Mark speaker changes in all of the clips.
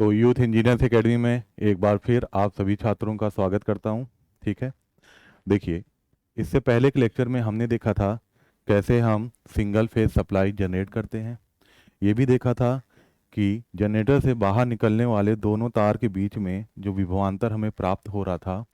Speaker 1: तो youth engineers academy में एक बार फिर आप सभी छात्रों का स्वागत करता हूं। ठीक है। देखिए, इससे पहले के लेक्चर में हमने देखा था कैसे हम सिंगल फेज सप्लाई जनरेट करते हैं। ये भी देखा था कि जनरेटर से बाहर निकलने वाले दोनों तार के बीच में जो विभवांतर हमें प्राप्त हो रहा था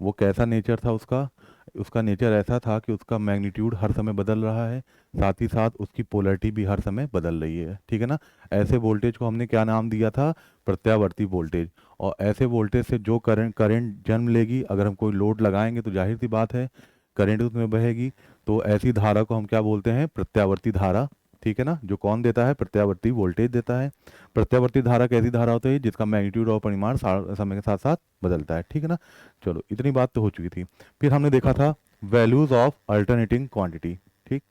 Speaker 1: वो कैसा नेचर था उसका। उसका नेचर ऐसा था कि उसका मैग्नीट्यूड हर समय बदल रहा है, साथ ही साथ उसकी पोलैरिटी भी हर समय बदल रही है। ठीक है ना। ऐसे वोल्टेज को हमने क्या नाम दिया था? प्रत्यावर्ती वोल्टेज। और ऐसे वोल्टेज से जो करंट करंट जन्म लेगी, अगर हम कोई लोड लगाएंगे तो जाहिर सी बात है करंट उसमें बहेगी। तो ऐसी धारा को हम क्या बोलते हैं? प्रत्यावर्ती धारा। ठीक है ना। जो कौन देता है? प्रत्यावर्ती वोल्टेज देता है। प्रत्यावर्ती धारा कैसी धारा होती है? जिसका मैग्नीट्यूड और परिमाण समय के साथ साथ बदलता है। ठीक है ना। चलो, इतनी बात तो हो चुकी थी। फिर हमने देखा था वैल्यूज ऑफ अल्टरनेटिंग क्वांटिटी। ठीक।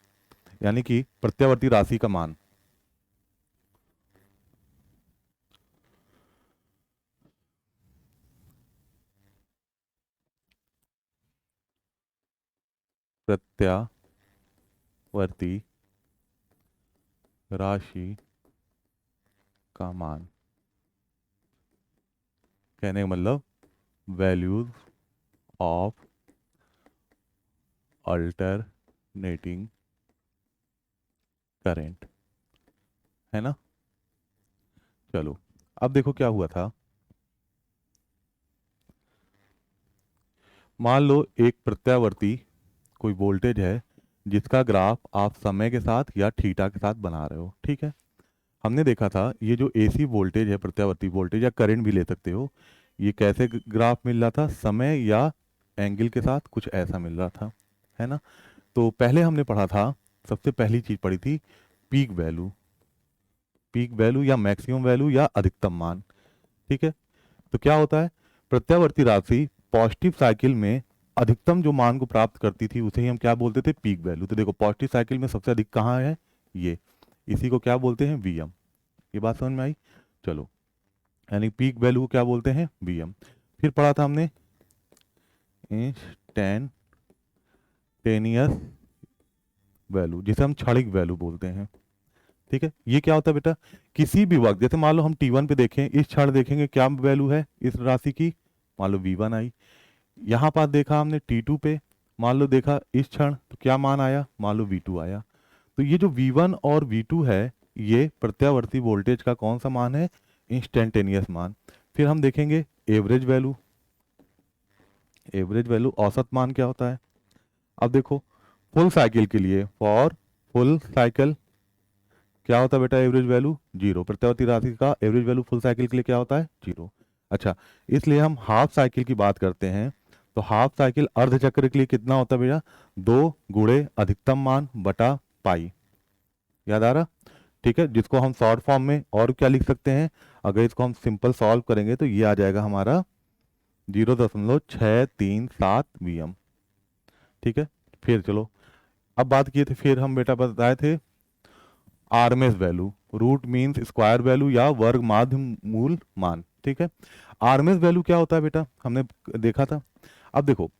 Speaker 1: यानी कि प्रत्यावर्ती राशि का मान। प्रत्यावर्ती राशि का मान कहने का मतलब वैल्यूज ऑफ अल्टरनेटिंग करेंट, है ना। चलो, अब देखो क्या हुआ था। मान लो एक प्रत्यावर्ती कोई वोल्टेज है जिसका ग्राफ आप समय के साथ या थीटा के साथ बना रहे हो। ठीक है। हमने देखा था ये जो एसी वोल्टेज है, प्रत्यावर्ती वोल्टेज या करंट भी ले सकते हो, ये कैसे ग्राफ मिल रहा था? समय या एंगल के साथ कुछ ऐसा मिल रहा था, है ना। तो पहले हमने पढ़ा था, सबसे पहली चीज पढ़ी थी पीक वैल्यू। पीक वैल्यू या मैक्सिमम वैल्यू या अधिकतम मान। ठीक है। तो क्या होता है? प्रत्यावर्ती राशि पॉजिटिव साइकिल में अधिकतम जो मान को प्राप्त करती थी उसे ही हम क्या बोलते थे? Peak value. तो देखो, पॉजिटिव साइकिल में सबसे अधिक कहाँ है? ये। इसी को क्या बोलते हैं? वीएम। ये बात समझ में आई? चलो, यानी पीक वैल्यू को क्या बोलते हैं? वीएम। फिर पढ़ा था हमने इंस्टैन्टेनियस वैल्यू, जिसे हम क्षणिक वैल्यू बोलते हैं। ठीक है। ये क्या होता है बेटा? किसी भी वक्त, जैसे मान लो हम टी वन पे देखें, इस क्षण देखेंगे क्या वैल्यू है इस राशि की? मान लो वी वन आई। यहाँ पर देखा हमने टी टू पे, मान लो देखा इस क्षण तो क्या मान आया? मान लो वी टू आया। तो ये जो वी वन और वी टू है, ये प्रत्यावर्ती वोल्टेज का कौन सा मान है? इंस्टेंटेनियस मान। फिर हम देखेंगे एवरेज वैल्यू। एवरेज वैल्यू औसत मान क्या होता है? अब देखो, फुल साइकिल के लिए, फॉर फुल साइकिल क्या होता है बेटा? Average value zero. प्रत्यावर्ती राशि का एवरेज वैल्यू फुल साइकिल के लिए क्या होता है? जीरो। अच्छा, इसलिए हम हाफ साइकिल की बात करते हैं तो हाफ साइकिल अर्ध चक्र के लिए कितना होता है भैया? 2 × अधिकतम मान बटा पाई। याद आ रहा? ठीक है। जिसको हम शॉर्ट फॉर्म में और क्या लिख सकते हैं? अगर इसको हम सिंपल सॉल्व करेंगे तो ये आ जाएगा हमारा 0.637 वीएम। ठीक है। फिर चलो, अब बात किए थे, फिर हम बेटा बताए थे RMS value, root means square value या वर्ग माध्य मूल मान। ठीक है। आरएमएस वैल्यू क्या होता है बेटा? हमने देखा था। अब देखो,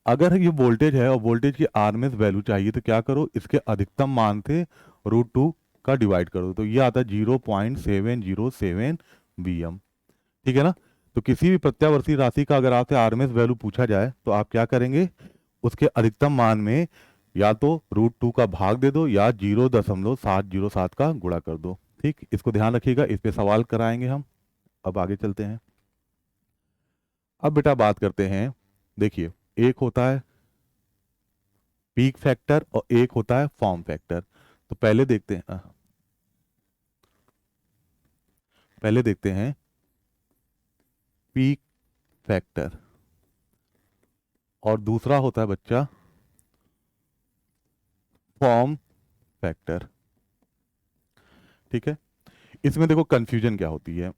Speaker 1: अगर ये वोल्टेज है और वोल्टेज की आरएमएस वैल्यू चाहिए तो क्या करो? इसके अधिकतम मान से √2 का डिवाइड करो, तो ये आता है 0.707 वीएम। ठीक है ना। तो किसी भी प्रत्यावर्ती राशि का अगर आपसे आरएमएस वैल्यू पूछा जाए तो आप क्या करेंगे? उसके अधिकतम मान में या तो √2 का भाग दे दो या 0.707 का गुणा कर दो। ठीक, इसको ध्यान रखिएगा, इस पे सवाल कराएंगे हम। अब आगे चलते हैं। अब बेटा बात करते हैं, देखिए, एक होता है पीक फैक्टर और एक होता है फॉर्म फैक्टर। तो पहले देखते हैं पीक फैक्टर, और दूसरा होता है बच्चा फॉर्म फैक्टर। ठीक है। इसमें देखो कंफ्यूजन क्या होती है।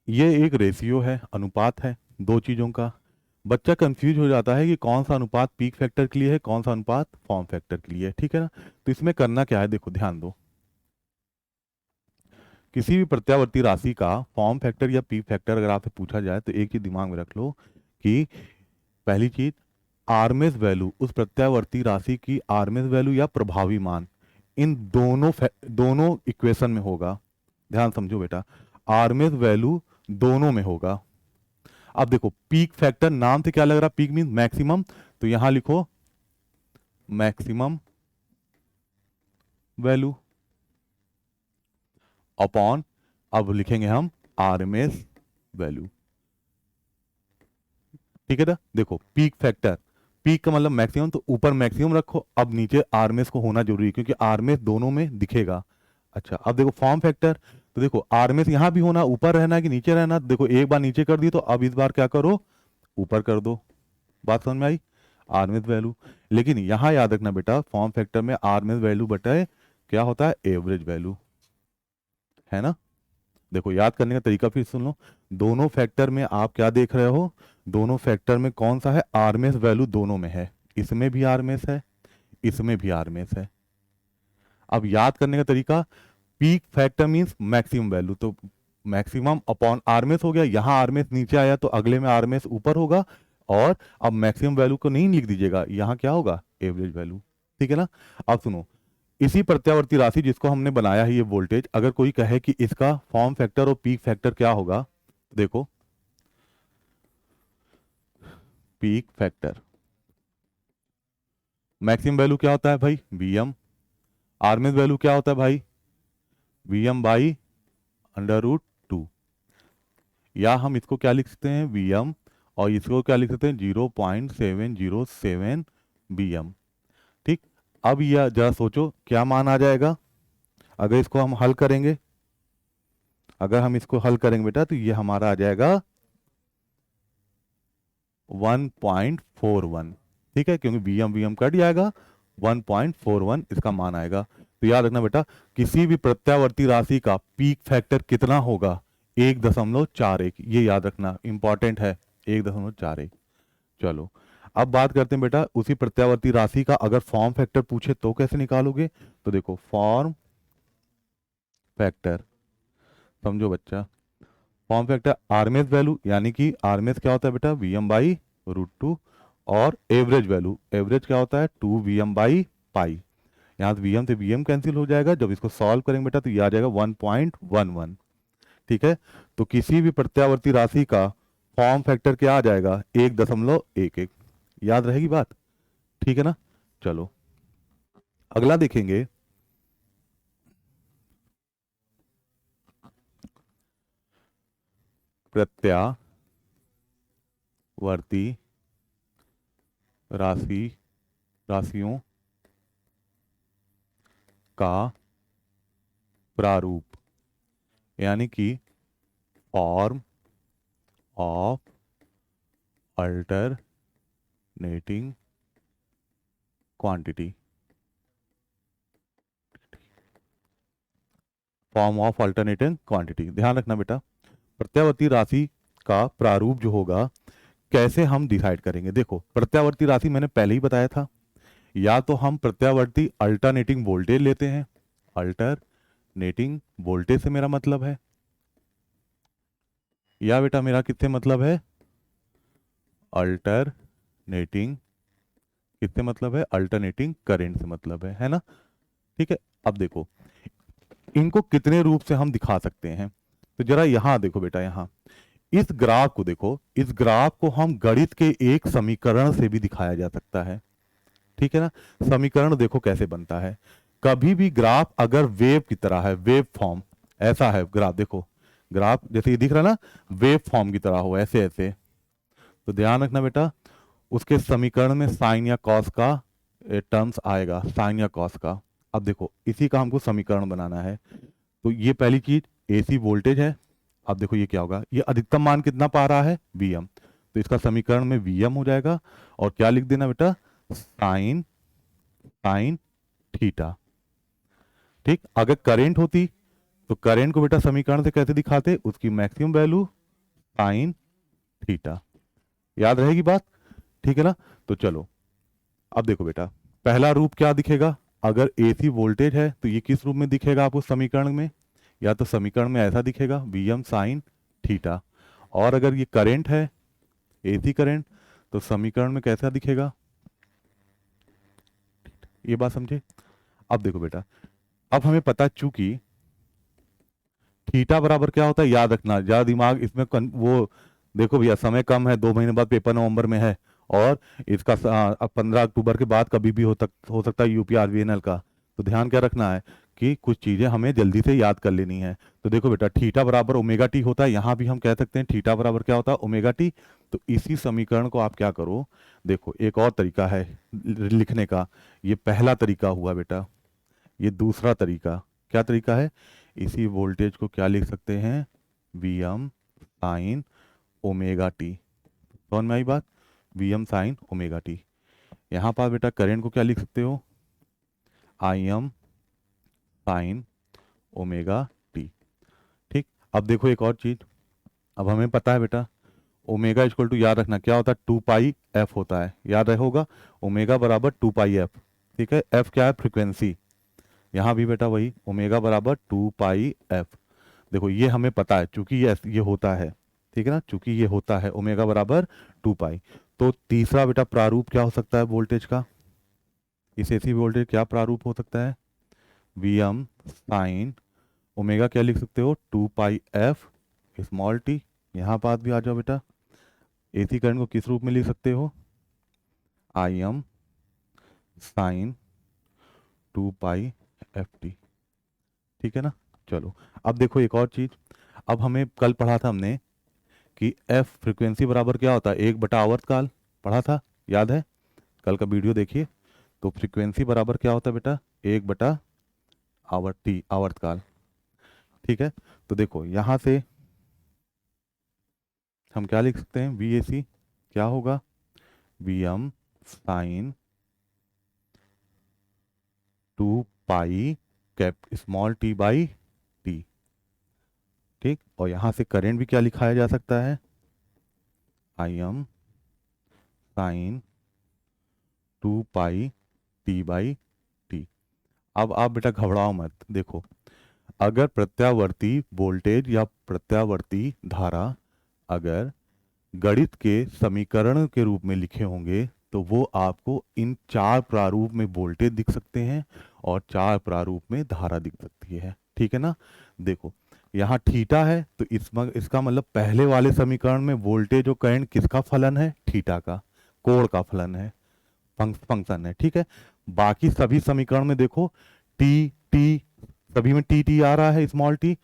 Speaker 1: ये एक रेशियो है, अनुपात है दो चीजों का। बच्चा कंफ्यूज हो जाता है कि कौन सा अनुपात पीक फैक्टर के लिए है, कौन सा अनुपात फॉर्म फैक्टर के लिए है। ठीक है ना। तो इसमें करना क्या है, देखो ध्यान दो। किसी भी प्रत्यावर्ती राशि का फॉर्म फैक्टर या पीक फैक्टर अगर आपसे पूछा जाए तो एक चीज दिमाग में रख लो कि पहली चीज, आरएमएस वैल्यू, उस प्रत्यावर्ती राशि की आरएमएस वैल्यू या प्रभावी मान, इन दोनों दोनों इक्वेशन में होगा। ध्यान समझो बेटा, आरएमएस वैल्यू दोनों में होगा। अब देखो पीक फैक्टर नाम से क्या लग रहा, पीक मीन मैक्सिमम, तो यहां लिखो मैक्सिमम वैल्यू अपॉन, अब लिखेंगे हम आरएमएस वैल्यू। ठीक है ना, देखो पीक फैक्टर, पीक का मतलब मैक्सिमम, तो ऊपर मैक्सिमम रखो, अब नीचे आरएमएस को होना जरूरी है क्योंकि आरएमएस दोनों में दिखेगा। अच्छा अब देखो फॉर्म फैक्टर, तो देखो आरएमएस यहां भी होना, ऊपर रहना है कि नीचे रहना, देखो एक बार नीचे कर दी तो अब इस बार क्या करो, ऊपर कर दो। बात समझ में आई, आरएमएस वैल्यू। लेकिन यहां याद रखना बेटा, फॉर्म फैक्टर में आरएमएस वैल्यू बटे क्या होता है, एवरेज वैल्यू, है ना। देखो याद करने का तरीका फिर सुन लो, दोनों फैक्टर में आप क्या देख रहे हो, दोनों फैक्टर में कौन सा है, आरएमएस वैल्यू दोनों में है, इसमें भी आरएमएस है, इसमें भी आरएमएस है। अब याद करने का तरीका, peak factor means maximum value, तो मैक्सिमम अपॉन आरएमएस हो गया, यहां आरएमएस नीचे आया तो अगले में आरएमएस ऊपर होगा, और अब मैक्सिमम वैल्यू को नहीं लिख दीजिएगा, यहां क्या होगा, एवरेज वैल्यू। ठीक है ना। अब सुनो, इसी प्रत्यावर्ती राशि जिसको हमने बनाया है ये वोल्टेज, अगर कोई कहे कि इसका फॉर्म फैक्टर और पीक फैक्टर क्या होगा, देखो पीक फैक्टर, मैक्सिमम वैल्यू क्या होता है भाई, वीएम, आरएमएस वैल्यू क्या होता है भाई, वीएम बाई √2, या हम इसको क्या लिख सकते हैं, वीएम, और इसको क्या लिख सकते हैं, 0.707 वीएम। ठीक, अब यह जरा सोचो क्या मान आ जाएगा अगर इसको हम हल करेंगे, अगर हम इसको हल करेंगे बेटा तो ये हमारा आ जाएगा 1.41। ठीक है, क्योंकि वीएम वीएम कट जाएगा, 1.41 इसका मान आएगा। तो याद रखना बेटा, किसी भी प्रत्यावर्ती राशि का पीक फैक्टर कितना होगा, 1.41, ये याद रखना इंपॉर्टेंट है, 1.41। चलो अब बात करते हैं बेटा, उसी प्रत्यावर्ती राशि का अगर फॉर्म फैक्टर पूछे तो कैसे निकालोगे, तो देखो फॉर्म फैक्टर, समझो बच्चा, फॉर्म फैक्टर आरएमएस वैल्यू, यानी कि आरएमएस क्या होता है बेटा, वीएम बाई √2, और एवरेज वैल्यू, एवरेज क्या होता है, 2 वीएम बाई पाई। यहाँ से वीएम से वीएम कैंसिल हो जाएगा, जब इसको सॉल्व करेंगे बेटा तो ये आ जाएगा 1.11। ठीक है, तो किसी भी प्रत्यावर्ती राशि का फॉर्म फैक्टर क्या आ जाएगा, 1.11। याद रहेगी बात, ठीक है ना। चलो अगला देखेंगे, प्रत्यावर्ती राशि, राशियों का प्रारूप, यानी कि form of alternating quantity, form of alternating quantity. ध्यान रखना बेटा, प्रत्यावर्ती राशि का प्रारूप जो होगा कैसे हम डिसाइड करेंगे, देखो प्रत्यावर्ती राशि मैंने पहले ही बताया था, या तो हम प्रत्यावर्ती अल्टरनेटिंग वोल्टेज लेते हैं, अल्टरनेटिंग वोल्टेज से मेरा मतलब है, या बेटा मेरा किससे मतलब है, अल्टरनेटिंग, किससे मतलब है, अल्टरनेटिंग करंट से मतलब है ना। ठीक है, अब देखो इनको कितने रूप से हम दिखा सकते हैं, तो जरा यहां देखो बेटा, यहां इस ग्राफ को देखो, इस ग्राफ को हम गणित के एक समीकरण से भी दिखाया जा सकता है। ठीक है ना, समीकरण देखो कैसे बनता है, कभी भी ग्राफ अगर वेव की तरह है, वेव फॉर्म ऐसा है ग्राफ, देखो ग्राफ जैसे ये दिख रहा है ना, वेव फॉर्म की तरह हो ऐसे ऐसे, तो ध्यान रखना बेटा उसके समीकरण में साइन या कॉस का टर्म्स आएगा, साइन या कॉस का। अब देखो इसी का हमको समीकरण बनाना है, तो ये पहली चीज एसी वोल्टेज है। अब देखो ये क्या होगा, ये अधिकतम मान कितना पा रहा है, वीएम, तो इसका समीकरण में वीएम हो जाएगा, और क्या लिख देना बेटा, साइन, साइन थीटा। ठीक, अगर करंट होती तो करंट को बेटा समीकरण से कैसे दिखाते, उसकी मैक्सिमम वैल्यू साइन थीटा। याद रहेगी बात, ठीक है ना। तो चलो अब देखो बेटा, पहला रूप क्या दिखेगा, अगर एसी वोल्टेज है तो ये किस रूप में दिखेगा आपको समीकरण में, या तो समीकरण में ऐसा दिखेगा वीएम साइन थीटा, और अगर ये करंट है, एसी करंट, तो समीकरण में कैसा दिखेगा, ये बात समझे। अब देखो बेटा, अब हमें पता चूंकि थीटा बराबर क्या होता है, याद रखना, ज्यादा दिमाग इसमें वो देखो भैया, समय कम है, 2 महीने बाद पेपर नवंबर में है, और इसका 15 अक्टूबर के बाद कभी भी हो सकता है यूपी आरबीएनएल का। तो ध्यान क्या रखना है कि कुछ चीजें हमें जल्दी से याद कर लेनी है। तो देखो बेटा, थीटा बराबर ओमेगा टी होता है, यहाँ भी हम कह सकते हैं थीटा बराबर क्या होता है, ओमेगा टी। तो इसी समीकरण को आप क्या करो, देखो एक और तरीका है लिखने का, ये पहला तरीका हुआ बेटा, ये दूसरा तरीका क्या तरीका है, इसी वोल्टेज को क्या लिख सकते हैं, V M sine omega T. समझ में आई बात, V M sine omega T. यहाँ पर बेटा करंट को क्या लिख सकते हो, I M sine omega T. ठीक, अब देखो एक और चीज, अब हमें पता है बेटा ओमेगा इक्वल टू, याद रखना क्या होता है, 2 पाई एफ होता है, याद रहेगा, ओमेगा बराबर 2 पाई एफ। ठीक है, एफ क्या है, फ्रीक्वेंसी। यहाँ भी बेटा वही ओमेगा बराबर 2 पाई एफ। देखो ये हमें पता है, चूंकि ये होता है, ठीक है ना, चूंकि ये होता है ओमेगा बराबर 2 पाई। तो तीसरा बेटा प्रारूप क्या हो सकता है वोल्टेज का, इस एसी वोल्टेज क्या प्रारूप हो सकता है, वी एम साइन ओमेगा क्या लिख सकते हो, 2 पाई एफ स्मॉल टी। यहाँ पास भी आ जाओ बेटा, एसी करंट को किस रूप में लिख सकते हो, I M sine 2 pi F T. ठीक है ना, चलो अब देखो एक और चीज, अब हमें कल पढ़ा था हमने कि एफ फ्रीक्वेंसी बराबर क्या होता है, 1/आवर्तकाल, पढ़ा था, याद है, कल का वीडियो देखिए। तो फ्रीक्वेंसी बराबर क्या होता है बेटा, 1/आवर्तकाल। ठीक है, तो देखो यहाँ से हम क्या लिख सकते हैं, वी ए सी क्या होगा, V M sine 2 pi cap small T by T. ठीक, और यहाँ से करंट भी क्या लिखाया जा सकता है, I M sine 2 pi T by T. अब आप बेटा घबराओ मत, देखो अगर प्रत्यावर्ती वोल्टेज या प्रत्यावर्ती धारा अगर गणित के समीकरण के रूप में लिखे होंगे, तो वो आपको इन 4 प्रारूप में वोल्टेज दिख सकते हैं और 4 प्रारूप में धारा दिख सकती है। ठीक है ना, देखो यहाँ थीटा है, तो इसका मतलब पहले वाले समीकरण में वोल्टेज और करंट किसका फलन है, थीटा का, कोण का फलन है, फंक्शन है। ठीक है, बाकी सभी समीकरण में देखो टी टी, सभी में टी टी आ रहा है, स्मॉल टी,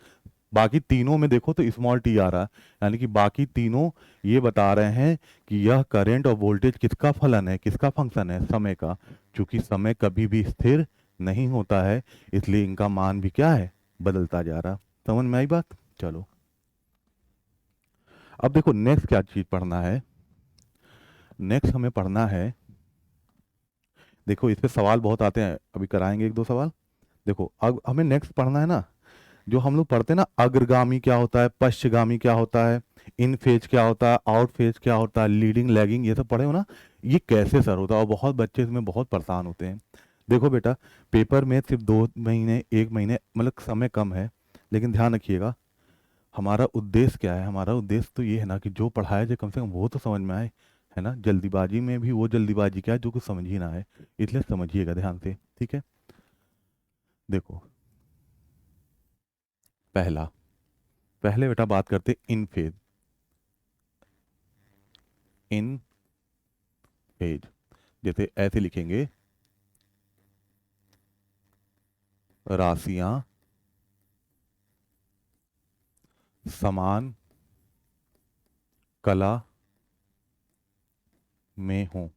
Speaker 1: बाकी तीनों में देखो तो स्मॉल टी आ रहा है, यानी कि बाकी तीनों ये बता रहे हैं कि यह करंट और वोल्टेज किसका फलन है, किसका फंक्शन है, समय का। चूंकि समय कभी भी स्थिर नहीं होता है, इसलिए इनका मान भी क्या है, बदलता जा रहा। समझ में आई बात, चलो अब देखो नेक्स्ट क्या चीज पढ़ना है, नेक्स्ट हमें पढ़ना है, देखो इस पे सवाल बहुत आते हैं, अभी कराएंगे 1-2 सवाल। देखो अब हमें नेक्स्ट पढ़ना है ना, जो हम लोग पढ़ते हैं ना, अग्रगामी क्या होता है, पश्चगामी क्या होता है, इन फेज क्या होता है, आउट फेज क्या होता है, लीडिंग लैगिंग, ये सब पढ़े हो ना, ये कैसे सर होता है, और बहुत बच्चे इसमें बहुत परेशान होते हैं। देखो बेटा, पेपर में सिर्फ 2 महीने 1 महीने मतलब समय कम है, लेकिन ध्यान रखिएगा हमारा उद्देश्य क्या है, हमारा उद्देश्य तो ये है ना कि जो पढ़ाया जाए कम से कम वो तो समझ में आए, है ना, जल्दीबाजी में भी वो जल्दीबाजी क्या है जो कुछ समझ ही ना आए, इसलिए समझिएगा ध्यान से। ठीक है, देखो पहले बेटा बात करते इन फेज, इन फेज जैसे ऐसे लिखेंगे, राशियां समान कला में हो।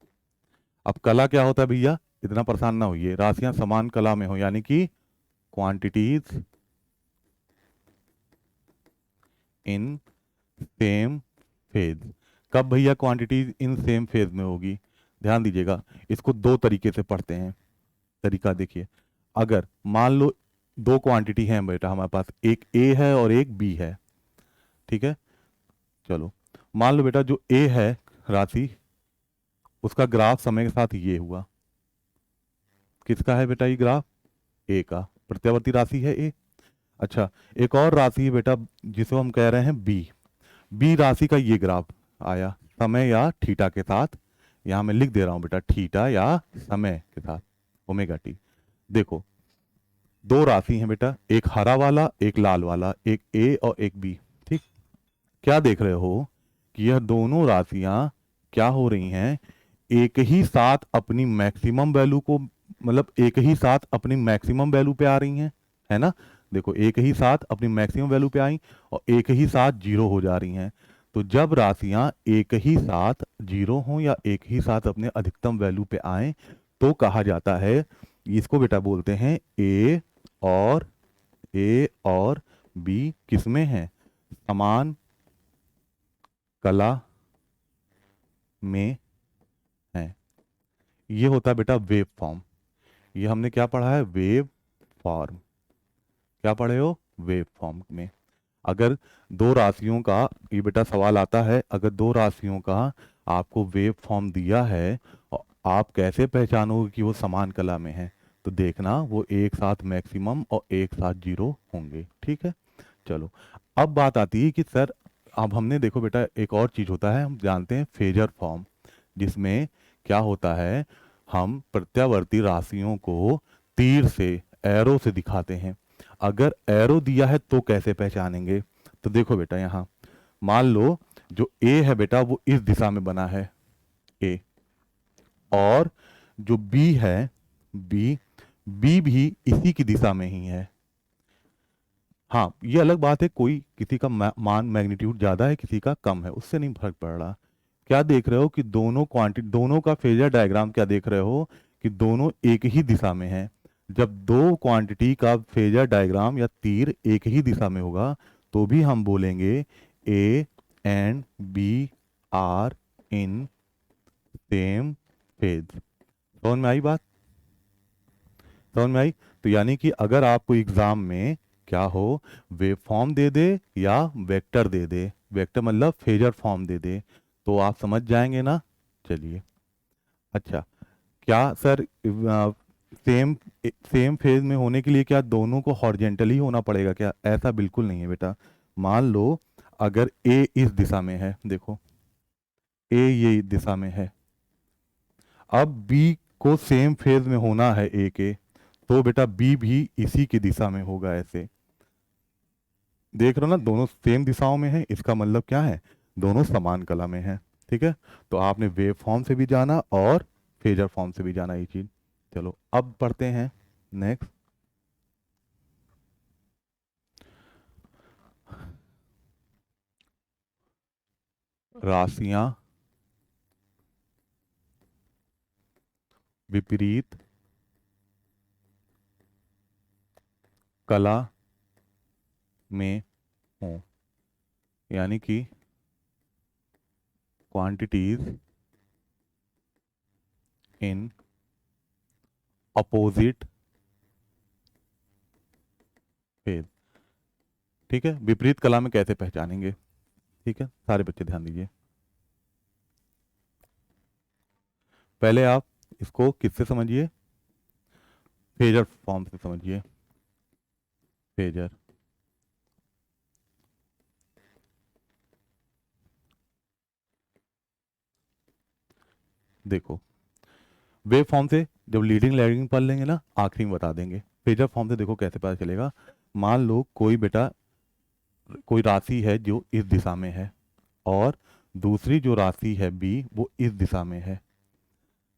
Speaker 1: अब कला क्या होता है भैया, इतना परेशान ना होइए, राशियां समान कला में हो यानी कि क्वांटिटीज इन सेम फेज। कब भैया क्वांटिटीज इन सेम फेज में होगी, ध्यान दीजिएगा, इसको 2 तरीके से पढ़ते हैं। तरीका देखिए, अगर मान लो 2 क्वांटिटी हैं बेटा हमारे पास, एक ए है और एक बी है। ठीक है, चलो मान लो बेटा जो ए है राशि, उसका ग्राफ समय के साथ ये हुआ, किसका है बेटा ये ग्राफ, ए का, प्रत्यावर्ती राशि है ए। अच्छा, एक और राशि है बेटा जिसे हम कह रहे हैं बी, बी राशि का ये ग्राफ आया समय या थीटा के साथ, यहां मैं लिख दे रहा हूं बेटा थीटा या समय के साथ, ओमेगा टी। देखो दो राशि हैं बेटा, एक हरा वाला एक लाल वाला, एक ए और एक बी। ठीक, क्या देख रहे हो कि यह दोनों राशियां क्या हो रही हैं, एक ही साथ अपनी मैक्सिमम वैल्यू को, मतलब एक ही साथ अपनी मैक्सिमम वैल्यू पे आ रही हैं, है ना। देखो एक ही साथ अपनी मैक्सिमम वैल्यू पे आई और एक ही साथ जीरो हो जा रही हैं। तो जब राशियां एक ही साथ जीरो हों या एक ही साथ अपने अधिकतम वैल्यू पे आए तो कहा जाता है, इसको बेटा बोलते हैं ए और बी किसमें है, समान कला में है। ये होता है बेटा वेव फॉर्म। ये हमने क्या पढ़ा है, वेव फॉर्म। क्या पढ़े हो, वेव फॉर्म में। अगर दो राशियों का, ये बेटा सवाल आता है, अगर दो राशियों का आपको वेव फॉर्म दिया है और आप कैसे पहचानोगे कि वो समान कला में है, तो देखना वो एक साथ मैक्सिमम और एक साथ जीरो होंगे। ठीक है, चलो अब बात आती है कि सर, अब हमने देखो बेटा एक और चीज होता है, हम जानते हैं फेजर फॉर्म, जिसमें क्या होता है, हम प्रत्यावर्ती राशियों को तीर से, एरो से दिखाते हैं। अगर एरो दिया है तो कैसे पहचानेंगे, तो देखो बेटा यहाँ मान लो जो ए है बेटा वो इस दिशा में बना है ए, और जो बी है बी, बी भी इसी की दिशा में ही है। हाँ ये अलग बात है, कोई किसी का मान मैग्नीट्यूड ज्यादा है किसी का कम है, उससे नहीं फर्क पड़ रहा। क्या देख रहे हो कि दोनों क्वांटिटी, दोनों का फेजर डायग्राम क्या देख रहे हो कि दोनों एक ही दिशा में है। जब दो क्वांटिटी का फेजर डायग्राम या तीर एक ही दिशा में होगा तो भी हम बोलेंगे A and B are in same phase. समझ में आई बात, समझ में आई। तो यानी कि अगर आपको एग्जाम में क्या हो, वेव फॉर्म दे दे या वेक्टर दे दे, वेक्टर मतलब फेजर फॉर्म दे दे, तो आप समझ जाएंगे ना। चलिए, अच्छा, क्या सर सेम सेम फेज में होने के लिए क्या दोनों को हॉरिजेंटली होना पड़ेगा क्या, ऐसा बिल्कुल नहीं है बेटा। मान लो अगर ए इस दिशा में है, देखो ए ये दिशा में है, अब बी को सेम फेज में होना है ए के, तो बेटा बी भी इसी की दिशा में होगा। ऐसे देख रहे हो ना, दोनों सेम दिशाओं में है, इसका मतलब क्या है, दोनों समान कला में है। ठीक है, तो आपने वेव फॉर्म से भी जाना और फेजर फॉर्म से भी जाना ये चीज। चलो अब पढ़ते हैं नेक्स्ट, राशियां विपरीत कला में हों, यानी कि क्वांटिटीज इन अपोजिट फेज। ठीक है, विपरीत कला में कैसे पहचानेंगे। ठीक है, सारे बच्चे ध्यान दीजिए। पहले आप इसको किससे समझिए, फेजर फॉर्म से समझिए। फेजर, देखो वेव फॉर्म से जब लीडिंग लैगिंग पढ़ लेंगे ना, आखिरी में बता देंगे। फेजर फॉर्म से देखो कैसे पता चलेगा, मान लो कोई बेटा, कोई राशि है जो इस दिशा में है और दूसरी जो राशि है बी वो इस दिशा में है।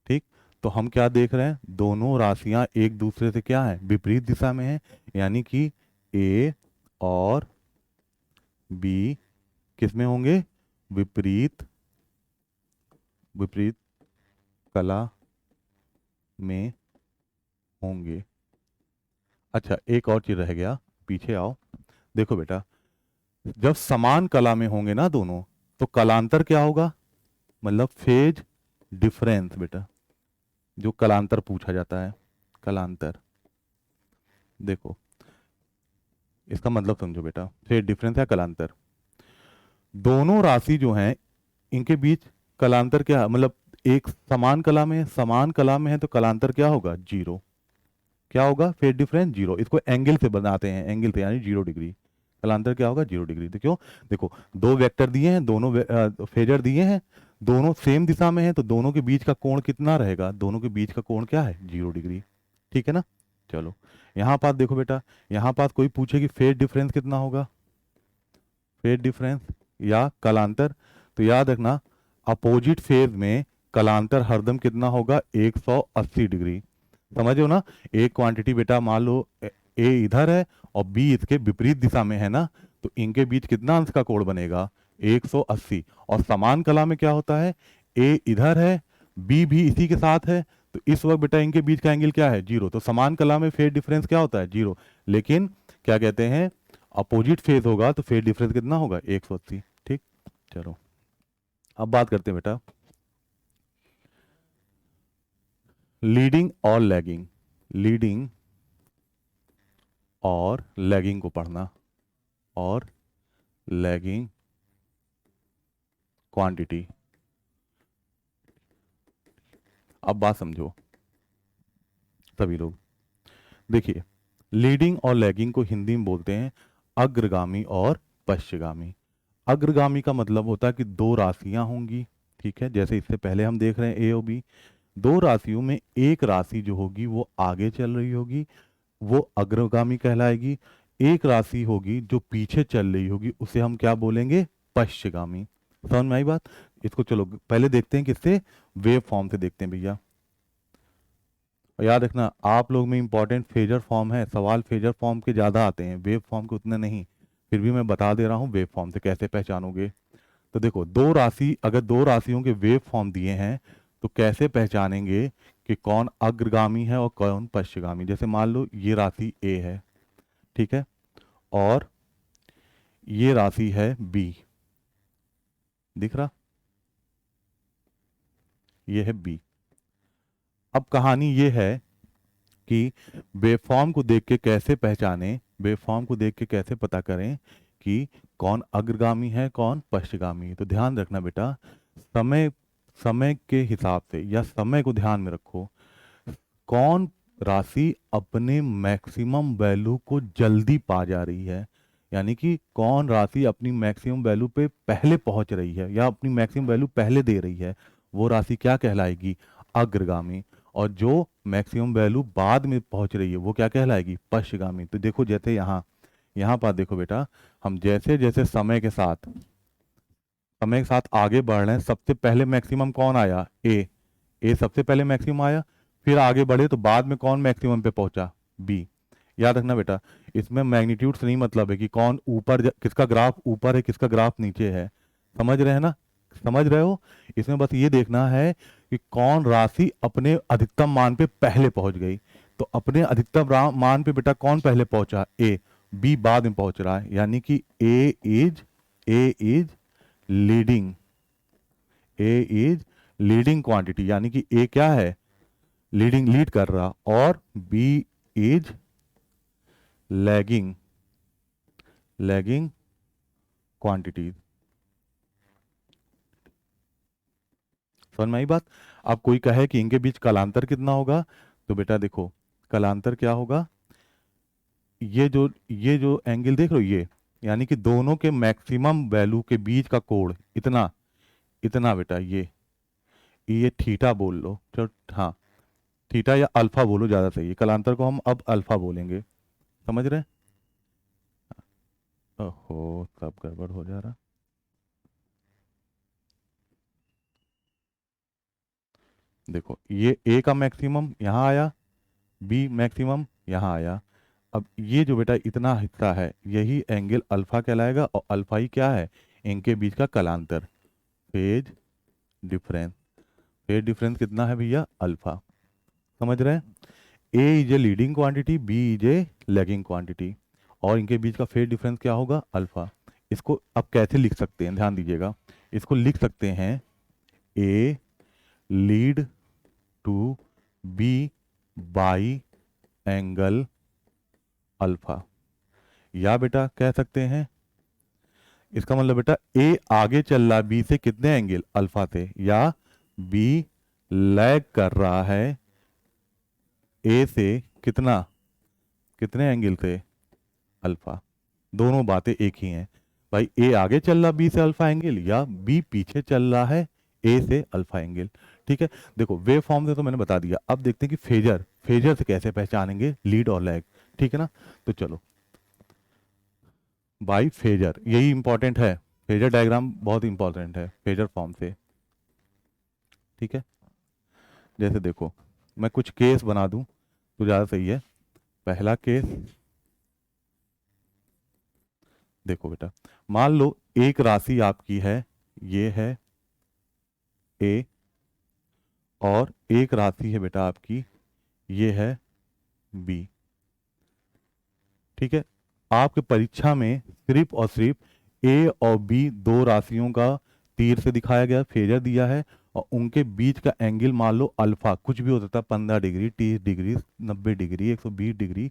Speaker 1: ठीक, तो हम क्या देख रहे हैं, दोनों राशियां एक दूसरे से क्या है, विपरीत दिशा में है, यानी कि ए और बी किस में होंगे, विपरीत, विपरीत कला में होंगे। अच्छा एक और चीज रह गया, पीछे आओ। देखो बेटा, जब समान कला में होंगे ना दोनों, तो कलांतर क्या होगा, मतलब फेज डिफरेंस बेटा, जो कलांतर पूछा जाता है, कलांतर। देखो इसका मतलब समझो बेटा, फेज डिफरेंस है कलांतर, दोनों राशि जो हैं इनके बीच कलांतर क्या, मतलब एक समान कला में है, समान कला में है तो कलांतर क्या होगा, जीरो। क्या होगा, फेज डिफरेंस जीरो। इसको एंगल से बनाते हैं, एंगल से यानी 0 डिग्री, कलांतर क्या होगा, 0 डिग्री। तो क्यों, देखो दो वेक्टर दिए हैं, दोनों फेजर दिए हैं, दोनों सेम दिशा में है, तो दोनों के बीच का कोण कितना रहेगा, दोनों के बीच का कोण क्या है, 0 डिग्री। ठीक है ना, चलो यहाँ पास देखो बेटा, यहाँ पास कोई पूछे कि फेज डिफरेंस कितना होगा, फेज डिफरेंस या कलांतर, तो याद रखना अपोजिट फेज में कलांतर हरदम कितना होगा, 180 डिग्री। समझो ना, एक क्वांटिटी बेटा मान लो ए इधर है और बी इसके विपरीत दिशा में है ना, तो इनके बीच कितना अंश का कोण बनेगा, 180। और समान कला में क्या होता है, ए इधर है, बी भी इसी के साथ है, तो इस वक्त बेटा इनके बीच का एंगल क्या है, जीरो। तो समान कला में फेज डिफरेंस क्या होता है, जीरो। लेकिन क्या कहते हैं, अपोजिट फेज होगा तो फेज डिफरेंस कितना होगा, 180। ठीक, चलो अब बात करते हैं बेटा लीडिंग और लैगिंग, लीडिंग और लैगिंग को पढ़ना, और लैगिंग क्वांटिटी। अब बात समझो सभी लोग, देखिए लीडिंग और लैगिंग को हिंदी में बोलते हैं अग्रगामी और पश्चगामी। अग्रगामी का मतलब होता है कि दो राशियां होंगी, ठीक है, जैसे इससे पहले हम देख रहे हैं ए और बी, दो राशियों में एक राशि जो होगी वो आगे चल रही होगी, वो अग्रगामी कहलाएगी। एक राशि होगी जो पीछे चल रही होगी, उसे हम क्या बोलेंगे, पश्चगामी। समझ में आई बात। इसको चलो पहले देखते हैं किससे, वेव फॉर्म से देखते हैं भैया। और याद रखना आप लोग में इंपॉर्टेंट फेजर फॉर्म है, सवाल फेजर फॉर्म के ज़्यादा आते हैं, वेव फॉर्म के उतने नहीं, फिर भी मैं बता दे रहा हूँ वेव फॉर्म से कैसे पहचानोगे। तो देखो दो राशि, अगर दो राशियों के वेव फॉर्म दिए हैं तो कैसे पहचानेंगे कि कौन अग्रगामी है और कौन पश्चगामी। जैसे मान लो ये राशि ए है, ठीक है, और ये राशि है बी, दिख रहा, ये है बी। अब कहानी ये है कि वेवफॉर्म को देख के कैसे पहचाने, वेवफॉर्म को देख के कैसे पता करें कि कौन अग्रगामी है कौन पश्चगामी है। तो ध्यान रखना बेटा, समय समय के हिसाब से या समय को ध्यान में रखो, कौन राशि अपने मैक्सिमम वैल्यू को जल्दी पा जा रही है, यानी कि कौन राशि अपनी मैक्सिमम वैल्यू पे पहले पहुंच रही है या अपनी मैक्सिमम वैल्यू पहले दे रही है, वो राशि क्या कहलाएगी, अग्रगामी। और जो मैक्सिमम वैल्यू बाद में पहुंच रही है वो क्या कहलाएगी, पश्चगामी। तो देखो जैसे यहाँ, यहाँ पर देखो बेटा, हम जैसे जैसे समय के साथ आगे बढ़ रहे हैं, सबसे पहले मैक्सिमम कौन आया, ए सबसे पहले मैक्सिमम आया, फिर आगे बढ़े तो बाद में कौन मैक्सिमम पे पहुंचा, बी। याद रखना बेटा, इसमें मैग्नीट्यूड से नहीं मतलब है कि कौन ऊपर, किसका ग्राफ ऊपर है किसका ग्राफ नीचे है, समझ रहे हैं ना, समझ रहे हो। इसमें बस ये देखना है कि कौन राशि अपने अधिकतम मान पे पहले पहुंच गई। तो अपने अधिकतम मान पे बेटा कौन पहले पहुंचा, ए, बी बाद में पहुंच रहा है, यानी कि A is leading, A is leading quantity, यानी कि ए क्या है, लीडिंग, लीड कर रहा, और B is lagging, lagging quantities. समझ में आई बात। अब कोई कहे कि इनके बीच कलांतर कितना होगा, तो बेटा देखो कलांतर क्या होगा, ये जो एंगल देख रहे हो ये, यानी कि दोनों के मैक्सिमम वैल्यू के बीच का कोण इतना, इतना बेटा ये थीटा बोल लो, चलो हाँ, थीटा या अल्फा बोलो ज्यादा सही है, कलांतर को हम अब अल्फा बोलेंगे, समझ रहे हैं। ओहो सब गड़बड़ हो जा रहा, देखो ये ए का मैक्सिमम यहाँ आया, बी मैक्सिमम यहाँ आया। अब ये जो बेटा इतना हिस्सा है यही एंगल अल्फा कहलाएगा, और अल्फा ही क्या है, इनके बीच का कलांतर, फेज डिफरेंस। फेज डिफरेंस कितना है भैया, अल्फा। समझ रहे हैं, A is a leading quantity, B is a lagging quantity, और इनके बीच का फेज डिफरेंस क्या होगा, अल्फा। इसको अब कैसे लिख सकते हैं, ध्यान दीजिएगा, इसको लिख सकते हैं A lead to B by angle alpha, या बेटा कह सकते हैं, इसका मतलब बेटा ए आगे चल रहा है बी से कितने एंगल, अल्फा से, या बी लैग कर रहा है ए से कितना, कितने एंगल से, अल्फा। दोनों बातें एक ही हैं भाई, ए आगे चल रहा बी से अल्फा एंगल, या बी पीछे चल रहा है ए से अल्फा एंगल। ठीक है, देखो वेव फॉर्म से तो मैंने बता दिया, अब देखते हैं कि फेजर, फेजर से कैसे पहचानेंगे लीड और लैग, ठीक है ना। तो चलो, बाई फेजर, यही इंपॉर्टेंट है, फेजर डायग्राम बहुत इंपॉर्टेंट है फेजर फॉर्म से, ठीक है। जैसे देखो, मैं कुछ केस बना दूं तो ज़्यादा सही है। पहला केस देखो बेटा, मान लो एक राशि आपकी है, ये है ए, और एक राशि है बेटा आपकी, ये है बी, ठीक है। आपके परीक्षा में सिर्फ और सिर्फ ए और बी दो राशियों का तीर से दिखाया गया फेजर दिया है, और उनके बीच का एंगल मान लो अल्फा, कुछ भी हो सकता है, 15 डिग्री, 30 डिग्री, 90 डिग्री, 120 डिग्री,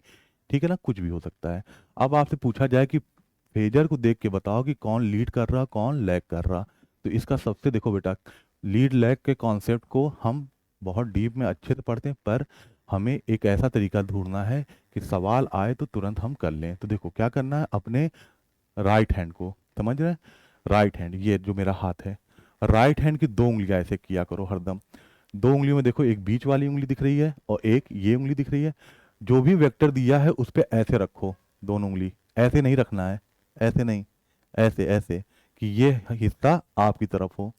Speaker 1: ठीक है ना, कुछ भी हो सकता है। अब आपसे पूछा जाए कि फेजर को देख के बताओ कि कौन लीड कर रहा, कौन लैग कर रहा। तो इसका सबसे देखो बेटा, लीड लैग के कॉन्सेप्ट को हम बहुत डीप में अच्छे से पढ़ते हैं, पर हमें एक ऐसा तरीका ढूंढना है कि सवाल आए तो तुरंत हम कर लें। तो देखो क्या करना है, अपने राइट हैंड को, समझ रहे हैं, राइट हैंड, ये जो मेरा हाथ है, राइट हैंड की दो उंगलियां ऐसे किया करो हरदम। दो उंगलियों में देखो, एक बीच वाली उंगली दिख रही है और एक ये उंगली दिख रही है। जो भी वेक्टर दिया है उस पे ऐसे रखो दोनों उंगली, ऐसे नहीं रखना है, ऐसे नहीं, ऐसे ऐसे, कि ये हिस्सा आपकी तरफ हो।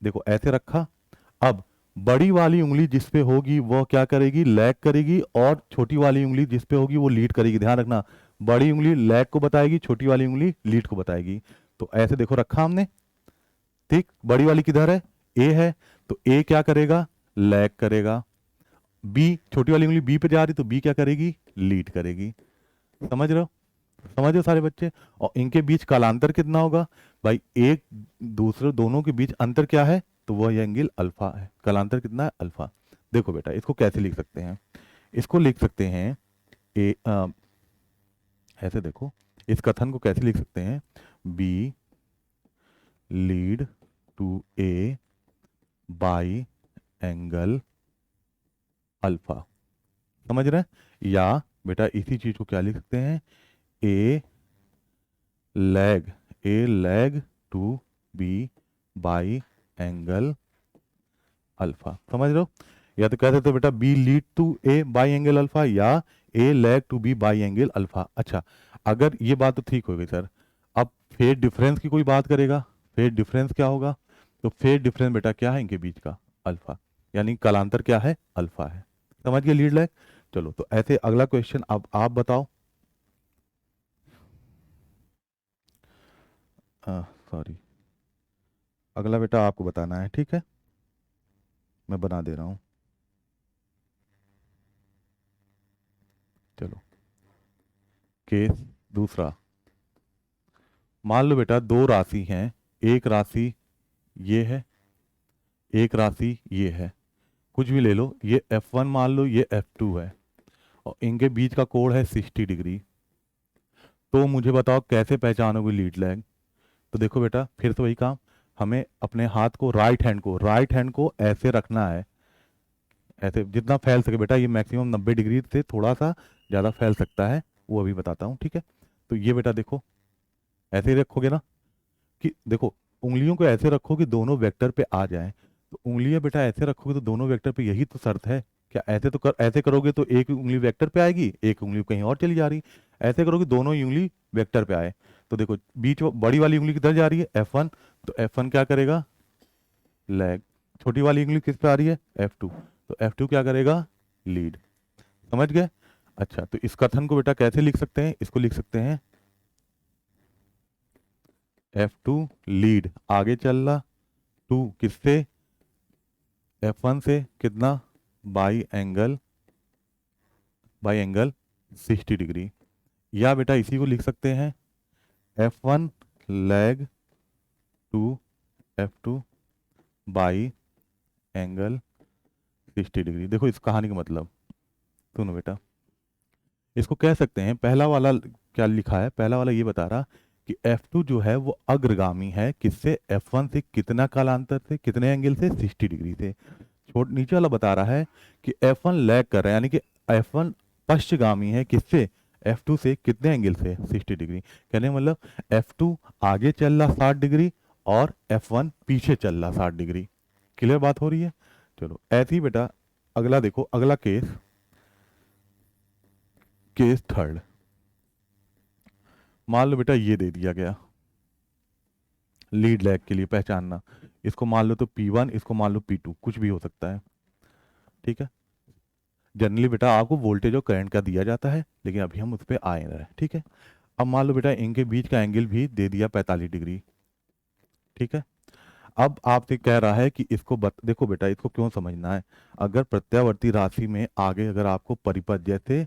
Speaker 1: देखो ऐसे रखा। अब बड़ी वाली उंगली जिस पे होगी वो क्या करेगी, लैग करेगी, और छोटी वाली उंगली जिस पे होगी वो लीड करेगी। ध्यान रखना, बड़ी उंगली लैग को बताएगी, छोटी वाली उंगली लीड को बताएगी। तो ऐसे देखो रखा हमने, ठीक। बड़ी वाली किधर है, ए है, तो ए क्या करेगा, लैग करेगा। बी, छोटी वाली उंगली बी पे जा रही तो बी क्या करेगी, लीड करेगी। समझ रहे हो, समझ रहे हो सारे बच्चे। और इनके बीच कालांतर कितना होगा भाई, एक दूसरे दोनों के बीच अंतर क्या है, तो वह एंगल अल्फा है। कालांतर कितना है, अल्फा। देखो बेटा इसको कैसे लिख सकते हैं, इसको लिख सकते हैं ए ऐसे देखो, इस कथन को कैसे लिख सकते हैं, B lead to A by angle alpha. समझ रहे हैं। या बेटा इसी चीज को क्या लिख सकते हैं, A lag, A lag to B by angle alpha. समझ रहे हो। या तो कह सकते हो बेटा B lead to A by angle alpha, या A lag to B by angle alpha. अच्छा, अगर ये बात तो ठीक हो गई सर, अब फेज डिफरेंस की कोई बात करेगा, फेज डिफरेंस क्या होगा, तो फेज डिफरेंस बेटा क्या है, इनके बीच का अल्फा, यानी कालांतर क्या है, अल्फा है। समझ गए लीड लैग। चलो तो ऐसे अगला क्वेश्चन अब आप बताओ, सॉरी, अगला बेटा आपको बताना है, ठीक है, मैं बना दे रहा हूँ। चलो केस दूसरा, मान लो बेटा दो राशि हैं, एक राशि ये है, एक राशि ये है, कुछ भी ले लो, ये F1 मान लो, ये F2 है, और इनके बीच का कोण है 60 डिग्री। तो मुझे बताओ कैसे पहचानोगे लीड लैग। तो देखो बेटा फिर से वही काम, हमें अपने हाथ को, राइट हैंड को ऐसे रखना है, ऐसे जितना फैल सके बेटा, ये मैक्सिमम 90 डिग्री से थोड़ा सा ज़्यादा फैल सकता है, वो अभी बताता हूँ, ठीक है। तो ये बेटा देखो ऐसे ही रखोगे ना, कि देखो उंगलियों को ऐसे रखो कि दोनों वेक्टर पे आ जाएं। तो उंगलियां बेटा ऐसे रखोगे तो दोनों वेक्टर पे, यही तो शर्त है। क्या ऐसे तो ऐसे करोगे तो एक उंगली वेक्टर पे आएगी, एक उंगली कहीं और चली जा रही, ऐसे करोगे दोनों ही उंगली वेक्टर पे आए। तो देखो बीच बड़ी वाली उंगली किधर जा रही है, F1, तो F1 क्या करेगा, लैग। छोटी वाली उंगली किस पे आ रही है, F2, तो F2 क्या करेगा, लीड। समझ गए। अच्छा, तो इस कथन को बेटा कैसे लिख सकते हैं, इसको लिख सकते हैं F2 लीड, आगे चल रहा, टू किससे, F1 से, कितना, by angle, by angle 60 degree. या बेटा इसी को लिख सकते हैं F1 lag to F2 by angle 60 degree. देखो इस कहानी का मतलब सुनो बेटा, इसको कह सकते हैं, पहला वाला क्या लिखा है, पहला वाला ये बता रहा कि F2 जो है वो अग्रगामी है, किससे, F1 से, कितना कालांतर से, कितने एंगल से, 60 डिग्री से। छोट नीचे वाला बता रहा है कि F1 लैग कर रहा है, यानी कि F1 पश्चगामी है, किससे, F2 से, कितने एंगल से, 60 डिग्री। कहने का मतलब F2 आगे चल रहा 60 डिग्री, और F1 पीछे चल रहा 60 डिग्री। क्लियर बात हो रही है। चलो ऐसे ही बेटा अगला देखो, अगला केस, केस थर्ड, मान लो बेटा ये दे दिया गया लीड लैग के लिए पहचानना, इसको मान लो तो P1, इसको मान लो P2, कुछ भी हो सकता है, ठीक है। जनरली बेटा आपको वोल्टेज और करंट का दिया जाता है, लेकिन अभी हम उस पर आए रहे, ठीक है। अब मान लो बेटा इनके बीच का एंगल भी दे दिया 45 डिग्री, ठीक है। अब आपसे कह रहा है कि इसको देखो बेटा इसको क्यों समझना है। अगर प्रत्यावर्ती राशि में आगे अगर आपको परिपथ जैसे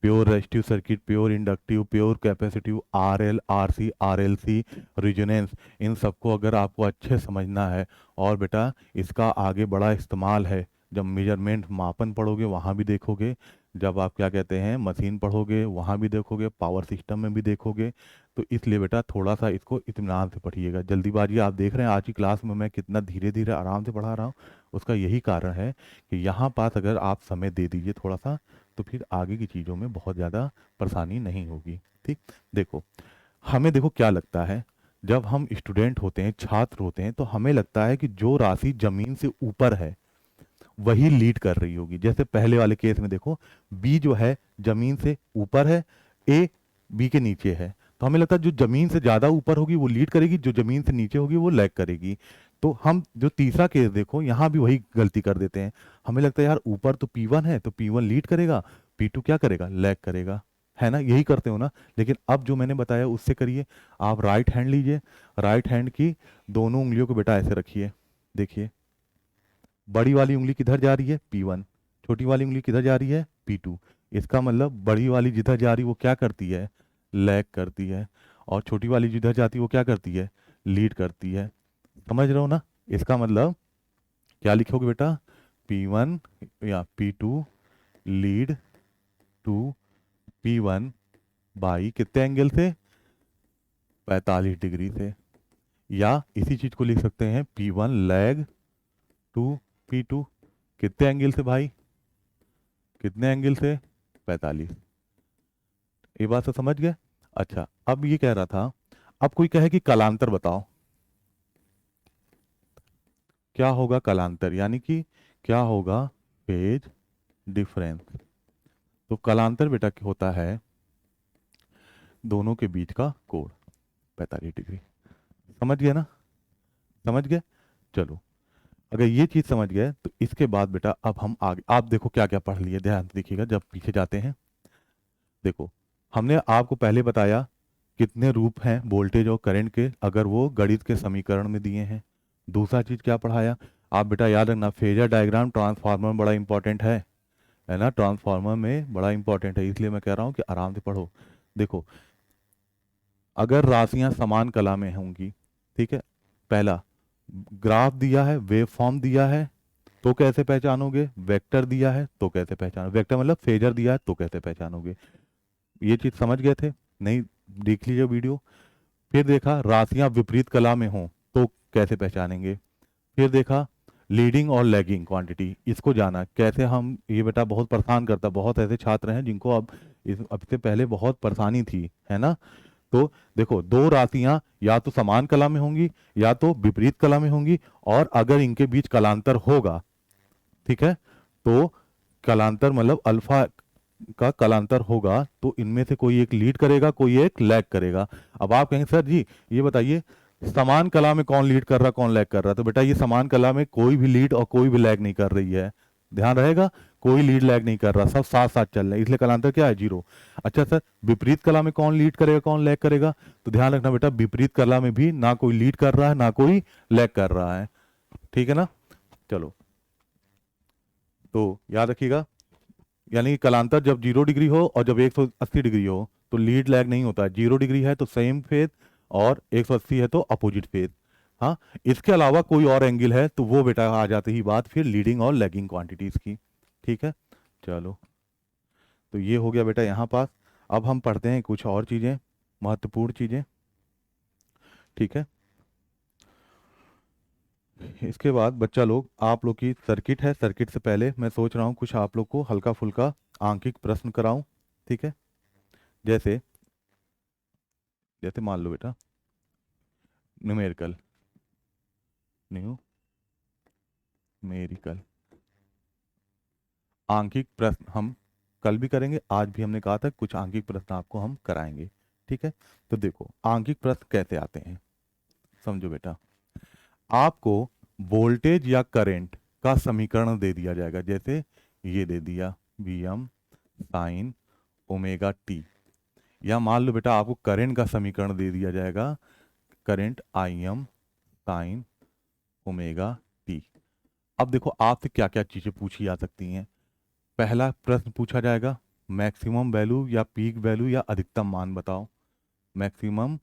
Speaker 1: pure resistive circuit, pure inductive, pure capacitive, R L, R C, R L C, resonance, इन सबको अगर आपको अच्छे समझना है, और बेटा इसका आगे बड़ा इस्तेमाल है, जब मेजरमेंट मापन पढ़ोगे वहाँ भी देखोगे, जब आप क्या कहते हैं मशीन पढ़ोगे वहाँ भी देखोगे, पावर सिस्टम में भी देखोगे। तो इसलिए बेटा थोड़ा सा इसको इत्मीनान से पढ़िएगा। जल्दीबाजी आप देख रहे हैं आज की क्लास में मैं कितना धीरे धीरे आराम से पढ़ा रहा हूँ, उसका यही कारण है कि यहाँ पास अगर आप समय दे दीजिए थोड़ा सा, तो फिर आगे की चीज़ों में बहुत ज़्यादा परेशानी नहीं होगी, ठीक। देखो हमें देखो क्या लगता है, जब हम स्टूडेंट होते हैं, छात्र होते हैं, तो हमें लगता है कि जो राशि जमीन से ऊपर है वही लीड कर रही होगी। जैसे पहले वाले केस में देखो, बी जो है जमीन से ऊपर है, ए बी के नीचे है, तो हमें लगता है जो जमीन से ज्यादा ऊपर होगी वो लीड करेगी, जो जमीन से नीचे होगी वो लैग करेगी। तो हम जो तीसरा केस देखो यहाँ भी वही गलती कर देते हैं, हमें लगता है यार ऊपर तो P1 है तो P1 लीड करेगा, P2 क्या करेगा, लैग करेगा, है ना, यही करते हो ना। लेकिन अब जो मैंने बताया उससे करिए। आप राइट हैंड लीजिए, राइट हैंड की दोनों उंगलियों को बेटा ऐसे रखिए, देखिए बड़ी वाली उंगली किधर जा रही है, P1, छोटी वाली उंगली किधर जा रही है, P2। इसका मतलब बड़ी वाली जिधर जा रही है वो क्या करती है, लैग करती है, और छोटी वाली जिधर जाती है वो क्या करती है, लीड करती है। समझ रहे हो ना। इसका मतलब क्या लिखोगे बेटा, P1 या P2 lead to P1 by कितने एंगल से, 45 डिग्री से। या इसी चीज को लिख सकते हैं P1 लैग टू P2 कितने एंगल से भाई, कितने एंगल से, 45। ये बात तो समझ गए। अच्छा अब ये कह रहा था, अब कोई कहे कि कलांतर बताओ, क्या होगा कलांतर, यानी कि क्या होगा फेज डिफरेंस। तो कलांतर बेटा क्या होता है, दोनों के बीच का कोण 45 डिग्री। समझ गए ना, समझ गए। चलो अगर ये चीज समझ गए तो इसके बाद बेटा अब हम आगे, आप देखो क्या क्या पढ़ लिए, ध्यान से देखिएगा जब पीछे जाते हैं। देखो हमने आपको पहले बताया कितने रूप हैं वोल्टेज और करंट के, अगर वो गणित के समीकरण में दिए हैं। दूसरा चीज क्या पढ़ाया, आप बेटा याद रखना फेजर डायग्राम ट्रांसफार्मर में बड़ा इंपॉर्टेंट है ना, ट्रांसफार्मर में बड़ा इंपॉर्टेंट है, इसलिए मैं कह रहा हूँ कि आराम से पढ़ो। देखो अगर राशियां समान कला में होंगी, ठीक है, पहला ग्राफ दिया है, वेव फॉर्म दिया है, तो कैसे पहचानोगे, वेक्टर दिया है तो कैसे पहचानोगे, वेक्टर मतलब फेजर दिया है तो कैसे पहचानोगे। ये चीज समझ गए थे नहीं, देख लीजिए वीडियो। फिर देखा राशियां विपरीत कला में हों तो कैसे पहचानेंगे। फिर देखा लीडिंग और लैगिंग क्वांटिटी, इसको जाना कैसे हम, ये बेटा बहुत परेशान करता, बहुत ऐसे छात्र हैं जिनको अब से पहले बहुत परेशानी थी, है ना। तो देखो दो राशियां या तो समान कला में होंगी या तो विपरीत कला में होंगी, और अगर इनके बीच कलांतर होगा, ठीक है, तो कलांतर मतलब अल्फा का कलांतर होगा तो इनमें से कोई एक लीड करेगा कोई एक लैग करेगा। अब आप कहेंगे सर जी ये बताइए समान कला में कौन लीड कर रहा कौन लैग कर रहा, तो बेटा ये समान कला में कोई भी लीड और कोई भी लैग नहीं कर रही है, ध्यान रहेगा, कोई लीड लैग नहीं कर रहा, सब साथ साथ चल रहे हैं, इसलिए कलांतर क्या है, जीरो। अच्छा सर विपरीत कला में कौन लीड करेगा कौन लैग करेगा, तो ध्यान रखना बेटा विपरीत कला में भी ना कोई लीड कर रहा है ना कोई लैग कर रहा है, ठीक है ना। चलो तो याद रखिएगा, यानी कि कलांतर जब 0 डिग्री हो और जब 180 डिग्री हो तो लीड लैग नहीं होता है, 0 डिग्री है तो सेम फेज और 180 है तो अपोजिट फेज। हाँ, इसके अलावा कोई और एंगल है तो वो बेटा आ जाती ही बात फिर लीडिंग और लैगिंग क्वांटिटीज की, ठीक है। चलो तो ये हो गया बेटा यहाँ पास। अब हम पढ़ते हैं कुछ और चीजें, महत्वपूर्ण चीजें, ठीक है। इसके बाद बच्चा लोग आप लोग की सर्किट है, सर्किट से पहले मैं सोच रहा हूँ कुछ आप लोग को हल्का फुल्का आंकिक प्रश्न कराऊं, ठीक है। जैसे जैसे मान लो बेटा न्यूमेरिकल, न्यूमेरिकल आंकिक प्रश्न हम कल भी करेंगे, आज भी हमने कहा था कुछ आंकिक प्रश्न आपको हम कराएंगे। ठीक है, तो देखो आंकिक प्रश्न कैसे आते हैं, समझो बेटा। आपको वोल्टेज या करंट का समीकरण दे दिया जाएगा, जैसे ये दे दिया V M sine omega T, या मान लो बेटा आपको करंट का समीकरण दे दिया जाएगा, current I M sine omega T. अब देखो आपसे क्या क्या चीजें पूछी जा सकती हैं। पहला प्रश्न पूछा जाएगा मैक्सिमम वैल्यू या पीक वैल्यू या अधिकतम मान बताओ, मैक्सिमम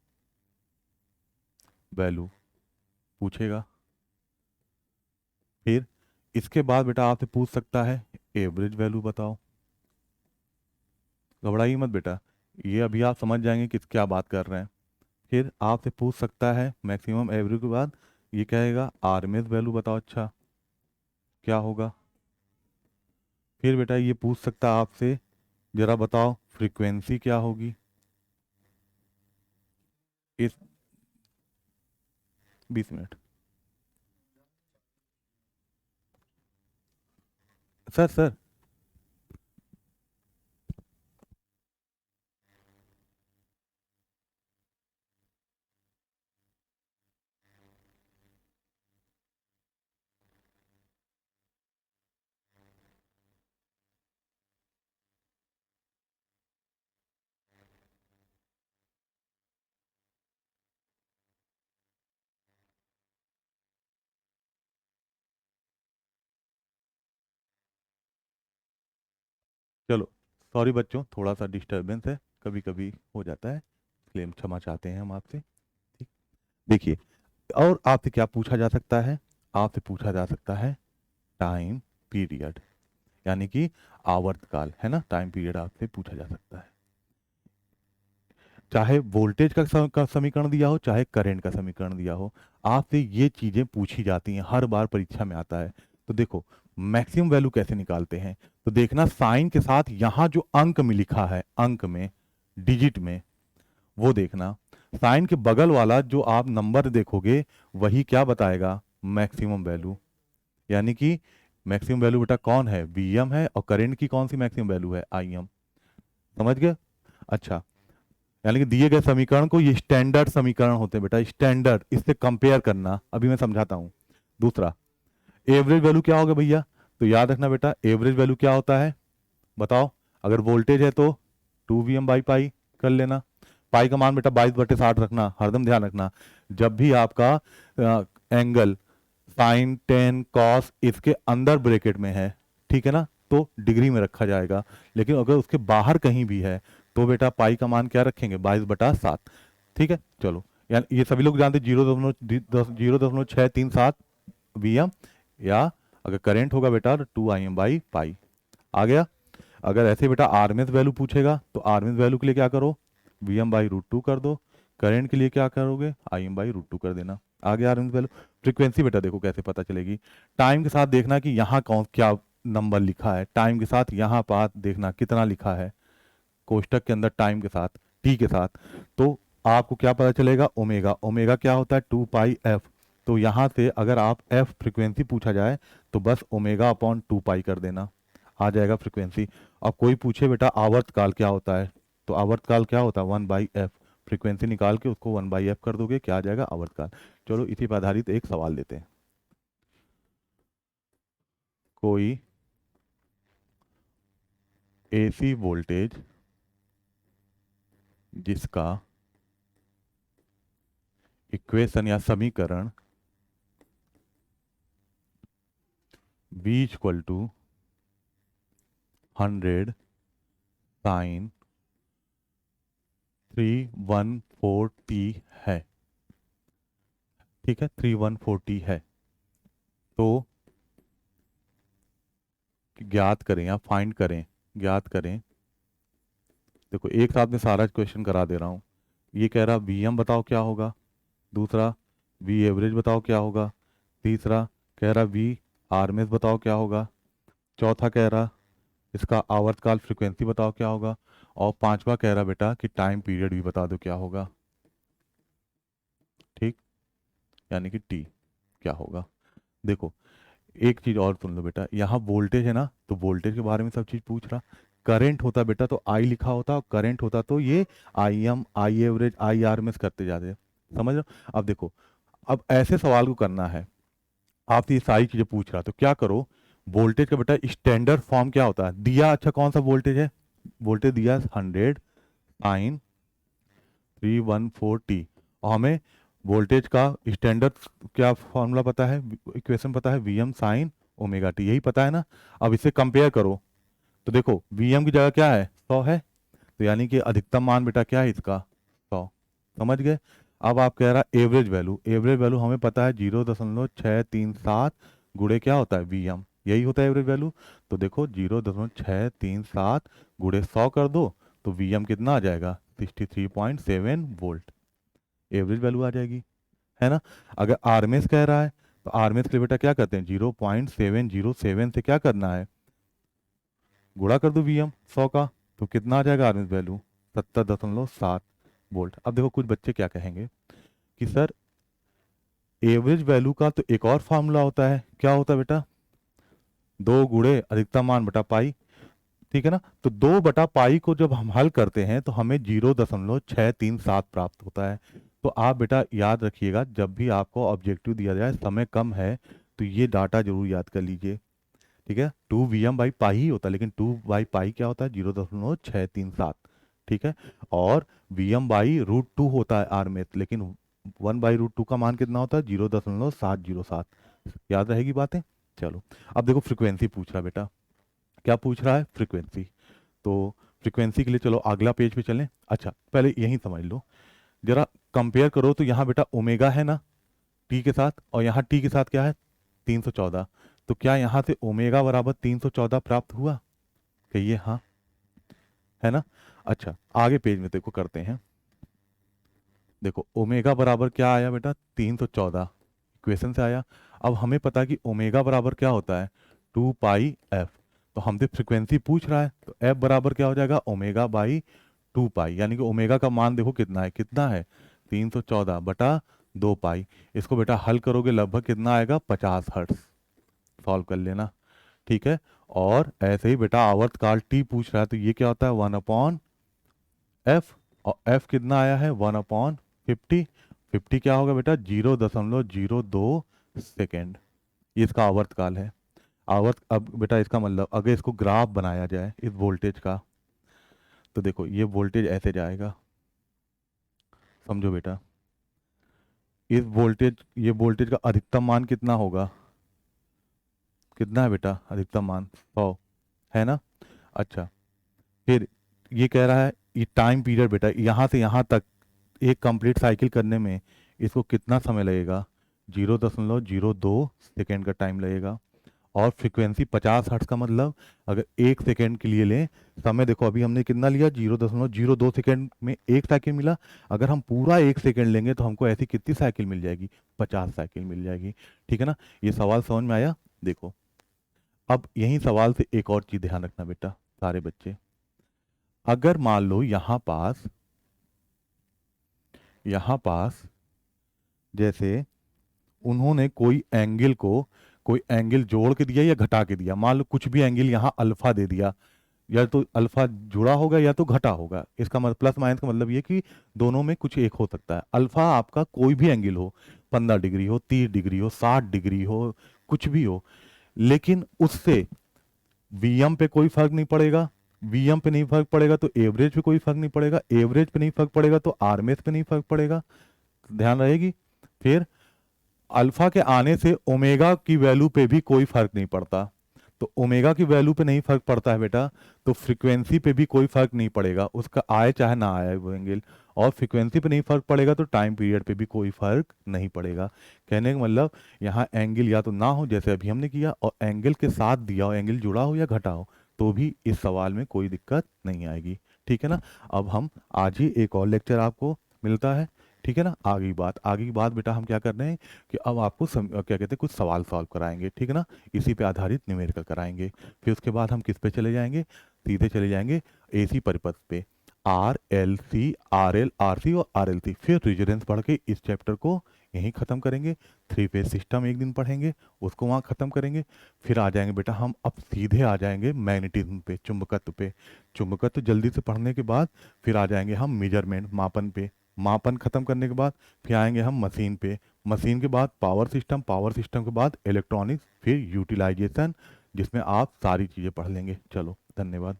Speaker 1: वैल्यू पूछेगा। फिर इसके बाद बेटा आपसे पूछ सकता है एवरेज वैल्यू बताओ। घबराइए मत बेटा, ये अभी आप समझ जाएंगे कि क्या बात कर रहे हैं। फिर आपसे पूछ सकता है मैक्सिमम एवरेज के बाद ये कहेगा आरएमएस वैल्यू बताओ, अच्छा क्या होगा। फिर बेटा ये पूछ सकता है आपसे जरा बताओ फ्रीक्वेंसी क्या होगी इस 20 मिनट। सर सर चलो, सॉरी बच्चों, थोड़ा सा डिस्टरबेंस है, कभी कभी हो जाता है, इसलिए हम क्षमा चाहते हैं हम आपसे। ठीक, देखिए और आपसे क्या पूछा जा सकता है, आपसे पूछा जा सकता है टाइम पीरियड, यानी कि आवर्तकाल, है ना, टाइम पीरियड आपसे पूछा जा सकता है। चाहे वोल्टेज का का समीकरण दिया हो, चाहे करंट का समीकरण दिया हो, आपसे ये चीजें पूछी जाती हैं, हर बार परीक्षा में आता है। तो देखो मैक्सिमम वैल्यू कैसे निकालते हैं, तो देखना साइन के साथ यहां जो अंक में लिखा है, अंक में डिजिट में, वो देखना। साइन के बगल वाला जो आप नंबर देखोगे वही क्या बताएगा, मैक्सिमम वैल्यू। यानी कि मैक्सिमम वैल्यू बेटा कौन है, वी एम है, और करंट की कौन सी मैक्सिमम वैल्यू है, आई एम। समझ गए। अच्छा, यानी कि दिए गए समीकरण को, ये स्टैंडर्ड समीकरण होते हैं बेटा, स्टैंडर्ड, इससे कंपेयर करना, अभी मैं समझाता हूं। दूसरा एवरेज वैल्यू क्या होगा भैया, तो याद रखना बेटा एवरेज वैल्यू क्या होता है, बताओ। अगर वोल्टेज है तो 2Vm/पाई कर लेना। पाई का मान बेटा 22/60 रखना, हरदम ध्यान रखना। जब भी आपका एंगल साइन टेन कॉस इसके अंदर ब्रैकेट में है, ठीक है ना, तो डिग्री में रखा जाएगा। लेकिन अगर उसके बाहर कहीं भी है तो बेटा पाई का मान क्या रखेंगे, 22/7। ठीक है, चलो, यानी ये सभी लोग जानते 0.0637 वी एम, या अगर करंट होगा बेटा तो 2Im/पाई। आ गया। अगर ऐसे बेटा आरएमएस वैल्यू पूछेगा तो आरएमएस वैल्यू के लिए क्या करो, Vm/√2 कर दो। करंट के लिए क्या करोगे, Im/√2 कर देना। आ गया आरएमएस वैल्यू। फ्रीक्वेंसी बेटा देखो कैसे पता चलेगी, टाइम के साथ देखना कि यहाँ कौन क्या नंबर लिखा है, टाइम के साथ यहाँ पाथ देखना कितना लिखा है कोष्टक के अंदर, टाइम के साथ, टी के साथ, तो आपको क्या पता चलेगा, ओमेगा। ओमेगा क्या होता है, 2πf। तो यहाँ से अगर आप एफ फ्रीक्वेंसी पूछा जाए तो बस ω/2π कर देना, आ जाएगा फ्रीक्वेंसी। अब कोई पूछे बेटा आवर्तकाल क्या होता है, तो आवर्तकाल क्या होता है, 1/f। फ्रीक्वेंसी निकाल के उसको 1/f कर दोगे, क्या आ जाएगा, आवर्तकाल। चलो इसी पर आधारित एक सवाल लेते हैं। कोई एसी वोल्टेज जिसका इक्वेशन या समीकरण V = 100 साइन 314t है, ठीक है, 314t है, तो ज्ञात करें या फाइंड करें, ज्ञात करें। देखो एक साथ में सारा क्वेश्चन करा दे रहा हूँ। ये कह रहा Vm बताओ क्या होगा, दूसरा V एवरेज बताओ क्या होगा, तीसरा कह रहा V आरएमएस बताओ क्या होगा, चौथा कह रहा इसका आवर्तकाल फ्रीक्वेंसी बताओ क्या होगा, और पांचवा कह रहा बेटा कि टाइम पीरियड भी बता दो क्या होगा। ठीक, यानी कि टी क्या होगा। देखो एक चीज और सुन लो बेटा, यहाँ वोल्टेज है ना, तो वोल्टेज के बारे में सब चीज पूछ रहा, करंट होता बेटा तो आई लिखा होता, और करंट होता तो ये I M, I average, I R M S करते जाते। समझ रहे हो? अब देखो, अब ऐसे सवाल को करना है, आपसे ये सारी चीजें पूछ रहा, तो क्या करो, वोल्टेज का बेटा स्टैंडर्ड फॉर्म क्या होता है दिया, अच्छा कौन सा वोल्टेज है, वोल्टेज दिया 100 साइन 314 और हमें वोल्टेज का स्टैंडर्ड क्या फॉर्मूला पता है, इक्वेशन पता है, V M sine omega T, यही पता है ना। अब इसे कंपेयर करो, तो देखो वी एम की जगह क्या है 100 है, तो यानी कि अधिकतम मान बेटा क्या है इसका 100। समझ गए? अब आप कह रहा एवरेज वैल्यू, एवरेज वैल्यू हमें पता है 0.637 गुणे क्या होता है वी एम, यही होता है एवरेज वैल्यू। तो देखो 0.637 गुणे 100 कर दो, तो वी एम कितना आ जाएगा 63.7 वोल्ट, एवरेज वैल्यू आ जाएगी, है ना। अगर आरएमएस कह रहा है, तो आरएमएस के लिए बेटा क्या करते हैं, 0.707 से क्या करना है, गुणा कर दो वी एम 100 का, तो कितना आ जाएगा आरएमएस वैल्यू 70.7 वोल्ट। अब देखो कुछ बच्चे क्या कहेंगे कि सर एवरेज वैल्यू का तो एक और फार्मूला होता है, क्या होता है बेटा, 2 गुणे अधिकतम मान बटा पाई, ठीक है ना। तो 2/पाई को जब हम हल करते हैं तो हमें 0.637 प्राप्त होता है। तो आप बेटा याद रखिएगा, जब भी आपको ऑब्जेक्टिव दिया जाए, समय कम है, तो ये डाटा जरूर याद कर लीजिए, ठीक है। 2 Vm/पाई ही होता है, लेकिन 2/पाई क्या होता है 0.637, ठीक है। और Vm/√2 होता है आर में, लेकिन 1/√2 का मान कितना होता है 0.707। याद रहेगी बातें। चलो, अब देखो फ्रिक्वेंसी पूछ रहा है बेटा, क्या पूछ रहा है, फ्रिक्वेंसी। तो फ्रिक्वेंसी के लिए चलो अगला पेज पे चलें। अच्छा पहले यही समझ लो, जरा कंपेयर करो, तो यहाँ बेटा ओमेगा है ना टी के साथ, और यहाँ टी के साथ क्या है 314, तो क्या यहाँ से ओमेगा बराबर 314 प्राप्त हुआ, कहिए हाँ, है ना। अच्छा आगे पेज में देखो करते हैं, देखो ओमेगा बराबर क्या आया बेटा 314, इक्वेशन से आया। अब हमें पता है कि ओमेगा बराबर क्या होता है 2 पाई एफ, तो हमसे फ्रिक्वेंसी पूछ रहा है, तो एफ बराबर क्या हो जाएगा ओमेगा/2 पाई, यानी कि ओमेगा का मान देखो कितना है 314/2 पाई। इसको बेटा हल करोगे लगभग कितना आएगा 50 हर्ट्ज, सॉल्व कर लेना, ठीक है। और ऐसे ही बेटा आवर्तकाल टी पूछ रहा है, तो ये क्या होता है 1/एफ, और एफ कितना आया है 1/50, 50 क्या होगा बेटा 0.02 सेकेंड, ये इसका आवर्तकाल है। अब बेटा इसका मतलब अगर इसको ग्राफ बनाया जाए इस वोल्टेज का, तो देखो ये वोल्टेज ऐसे जाएगा, समझो बेटा, ये वोल्टेज का अधिकतम मान कितना होगा, कितना है बेटा अधिकतम मान 100, है ना। अच्छा फिर ये कह रहा है ये टाइम पीरियड बेटा यहाँ से यहाँ तक एक कंप्लीट साइकिल करने में इसको कितना समय लगेगा, 0.02 सेकेंड का टाइम लगेगा। और फ्रीक्वेंसी 50 हर्ट्ज का मतलब अगर 1 सेकेंड के लिए लें समय, देखो अभी हमने कितना लिया 0.02 सेकेंड में 1 साइकिल मिला, अगर हम पूरा 1 सेकेंड लेंगे तो हमको ऐसी कितनी साइकिल मिल जाएगी 50 साइकिल मिल जाएगी, ठीक है ना। ये सवाल समझ में आया। देखो अब यही सवाल से एक और चीज ध्यान रखना बेटा सारे बच्चे, अगर मान लो यहाँ पास जैसे उन्होंने कोई एंगल जोड़ के दिया या घटा के दिया, मान लो कुछ भी एंगल यहाँ अल्फा दे दिया, या तो अल्फा जुड़ा होगा या तो घटा होगा, इसका मतलब प्लस माइनस का मतलब ये कि दोनों में कुछ एक हो सकता है। अल्फा आपका कोई भी एंगल हो, 15 डिग्री हो, 30 डिग्री हो, 60 डिग्री हो, कुछ भी हो, लेकिन उससे वीएम पे कोई फर्क नहीं पड़ेगा, वीएम पे नहीं फर्क पड़ेगा तो एवरेज पे कोई फर्क नहीं पड़ेगा, एवरेज पे नहीं फर्क पड़ेगा तो आरएमएस पे नहीं फर्क पड़ेगा, ध्यान रहेगी। फिर अल्फा के आने से ओमेगा की वैल्यू पे भी कोई फर्क नहीं पड़ता, तो ओमेगा की वैल्यू पे नहीं फर्क पड़ता है बेटा, तो फ्रीक्वेंसी पे भी कोई फर्क नहीं पड़ेगा, उसका आए चाहे ना आए वो एंगल, और फ्रीक्वेंसी पे नहीं फर्क पड़ेगा तो टाइम पीरियड पे भी कोई फर्क नहीं पड़ेगा। कहने का मतलब यहाँ एंगल या तो ना हो जैसे अभी हमने किया, और एंगल के साथ दिया हो, एंगल जुड़ा हो या घटा हो, तो भी इस सवाल में कोई दिक्कत नहीं आएगी, ठीक है ना। अब हम आज ही एक और लेक्चर आपको मिलता है, ठीक है ना। आगे की बात बेटा हम क्या कर रहे हैं कि अब आपको क्या कहते हैं कुछ सवाल सॉल्व कराएंगे, ठीक है ना, इसी पे आधारित न्यूमेरिकल कराएंगे। फिर उसके बाद हम किस पे चले जाएंगे, सीधे चले जाएंगे एसी परिपथ पे, R L C, R L R C और आर एल सी, फिर रेजोनेंस पढ़ के इस चैप्टर को यहीं ख़त्म करेंगे। थ्री फेज सिस्टम एक दिन पढ़ेंगे, उसको वहाँ ख़त्म करेंगे। फिर आ जाएंगे बेटा हम अब सीधे आ जाएंगे मैग्नेटिज्म पे, चुंबकत्व पे। चुंबकत्व जल्दी से पढ़ने के बाद फिर आ जाएंगे हम मेजरमेंट, मापन पे। मापन ख़त्म करने के बाद फिर आएंगे हम मशीन पे। मशीन के बाद पावर सिस्टम, पावर सिस्टम के बाद इलेक्ट्रॉनिक्स, फिर यूटिलाइजेशन, जिसमें आप सारी चीज़ें पढ़ लेंगे। चलो, धन्यवाद।